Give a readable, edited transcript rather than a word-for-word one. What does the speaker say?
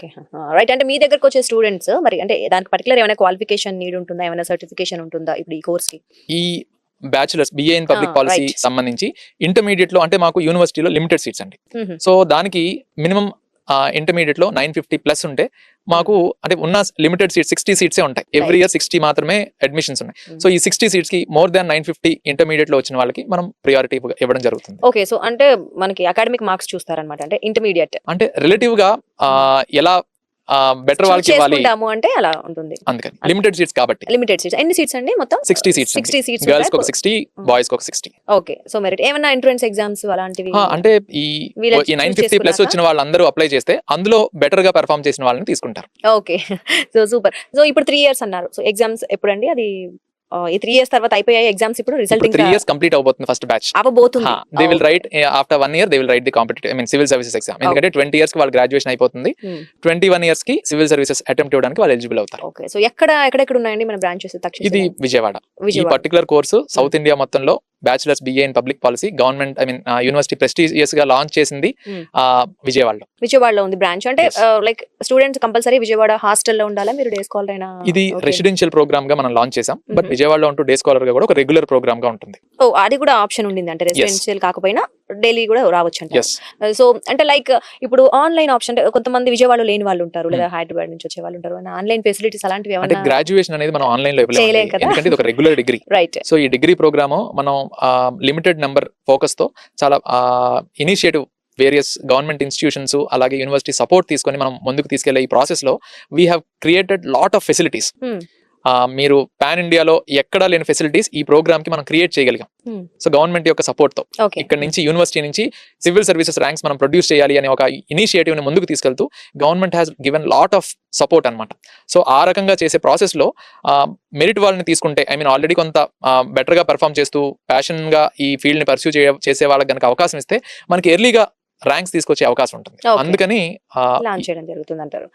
Okay. Right. అంటే మీ దగ్గరకొచ్చే students మరి అంటే దానికి పర్టిక్యులర్ ఏమైనా క్వాలిఫికేషన్ నీడ్ ఉంటుందా? ఏమైనా సర్టిఫికేషన్ ఉంటుందా ఇప్పుడు ఈ కోర్స్‌కి? ఈ bachelors BA in public policy right. సంబంధించి ఇంటర్మీడియట్ లో అంటే మాకు యూనివర్సిటీలో లిమిటెడ్ సీట్స్ అండి. హుహు. సో దానికి మినిమం ఇంటర్మీడియట్ లో 950+ ఉంటే మాకు అంటే ఉన్న లిమిటెడ్ సీట్స్ 60 సీట్సే ఉంటాయి. Every Right. ఇయర్ 60 మాత్రమే అడ్మిషన్స్ ఉన్నాయి. సో ఈ 60 సీట్స్ కి మోర్ దాన్ 950 ఇంటర్మీడియట్ లో వచ్చిన వాళ్ళకి మనం ప్రియారిటీ ఇవ్వడం జరుగుతుంది. ఓకే. సో అంటే మనకి అకాడమిక్ మార్క్స్ చూస్తారన్నమాట. అంటే ఇంటర్మీడియట్ అంటే రిలేటివ్ గా ఎలా బెటర్ వాళ్ళకి ఇవ్వాలి చేసుకుంటాము అంటే అలా ఉంటుంది. అందుకని లిమిటెడ్ సీట్స్ కాబట్టి లిమిటెడ్ సీట్స్. ఎన్ని సీట్స్ అండి మొత్తం? 60 సీట్స్ 60 సీట్స్ గర్ల్స్ కి ఒక 60 బాయ్స్ కి ఒక 60. ఓకే. సో మెరిట్ ఏమన్నా ఎంట్రన్స్ ఎగ్జామ్స్ అలాంటివి? అంటే ఈ వీళ్ళని 950+ చేసుకున్నాక? వచ్చిన వాళ్ళందరూ అప్లై చేస్తే అందులో బెటర్ గా పెర్ఫార్మ్ చేసిన వాళ్ళని తీసుకుంటారు. ఓకే. So super. సో ఇప్పుడు 3 ఇయర్స్ అన్నారు. సో ఎగ్జామ్స్ ఎప్పుడండి? అది ఈ 3 ఇయర్స్ తర్వాత అయిపోయాయి ఎగ్జామ్స్ ఇప్పుడు రిజల్ట్ ఇప్పుడు 3 ఇంకా ఇయర్స్ కంప్లీట్ అవబోతుంది ఫస్ట్ బ్యాచ్. అవ్వబోతుంది. They will write after 1 year they will write the competitive civil services exam. ఎందుకంటే 20 years కి వాళ్ళు గ్రాడ్యుయేషన్ అయిపోతుంది. 21 years కి సివిల్ సర్వీసెస్ అటెంప్ట్ చేయడానికి వాళ్ళు ఎలిజిబుల్ అవుతారు. ఓకే. సో ఎక్కడెక్కడ ఉన్నాయండి మన బ్రాంచెస్? ఇది విజయవాడ. ఈ పర్టికులర్ కోర్సు సౌత్ ఇండియా మొత్తంలో bachelors BA in public policy government university prestigious గా లాంచ్ చేసింది విజయవాడలో. విజయవాడలో ఉంది బ్రాంచ్. అంటే లైక్ స్టూడెంట్స్ కంపల్సరీ విజయవాడ హాస్టల్లో ఉండాలా? మీరు డే స్కాలర్ అయినా? ఇది రెసిడెన్షియల్ ప్రోగ్రామ్ గా మనం లాంచ్ చేసాం. బట్ విజయవాడలో ఉంటూ డే స్కాలర్ గా కూడా ఒక రెగ్యులర్ ప్రోగ్రామ్ గా ఉంటుంది. ఓ అది కూడా ఆప్షన్ ఉండింది. అంటే రెసిడెన్షియల్ కాకపోయినా డైలీ కూడా రావచ్చు అంట. సో అంటే లైక్ ఇప్పుడు ఆన్లైన్ ఆప్షన్ అంటే కొంతమంది విజయవాడలో లేని వాళ్ళు ఉంటారు లేదా హైదరాబాద్ నుంచి వచ్చే వాళ్ళు ఉంటారు. ఆన్లైన్ ఫెసిలిటీస్ అలాంటివి అంటే ఏమన్నా? గ్రాడ్యుయేషన్ అనేది మనం ఆన్లైన్ లో చేయలేం ఇవ్వలేము కదా. ఎందుకంటే ఇది ఒక రెగ్యులర్ డిగ్రీ. రైట్. సో ఈ డిగ్రీ ప్రోగ్రామ్ మనం లిమిటెడ్ నెంబర్ ఫోకస్ తో చాలా ఇనిషియేటివ్ వేరియస్ గవర్నమెంట్ ఇన్స్టిట్యూషన్స్ అలాగే యూనివర్సిటీ సపోర్ట్ తీసుకొని మనం ముందుకు తీసుకెళ్లే ఈ ప్రాసెస్ లో we have created lot of facilities. మీరు పాన్ ఇండియాలో ఎక్కడా లేని ఫెసిలిటీస్ ఈ ప్రోగ్రామ్ కి మనం క్రియేట్ చేయగలిగాం. సో గవర్నమెంట్ యొక్క సపోర్ట్ తో ఇక్కడ నుంచి యూనివర్సిటీ నుంచి సివిల్ సర్వీసెస్ ర్యాంక్స్ మనం ప్రొడ్యూస్ చేయాలి అనే ఒక ఇనిషియేటివ్ ని ముందుకు తీసుకెళ్తూ government has given lot of support అన్నమాట. సో ఆ రకంగా చేసే ప్రాసెస్ లో మెరిట్ వాళ్ళని తీసుకుంటే ఆల్రెడీ కొంత బెటర్ గా పెర్ఫార్మ్ చేస్తూ ప్యాషన్ గా ఈ ఫీల్డ్ ని పర్స్యూ చేసే వాళ్ళకి కనుక అవకాశం ఇస్తే మనకి ఎర్లీగా ర్యాంక్స్ తీసుకొచ్చే అవకాశం ఉంటుంది. అందుకని లాంచ్ చేయడం జరుగుతుంది అంటారు.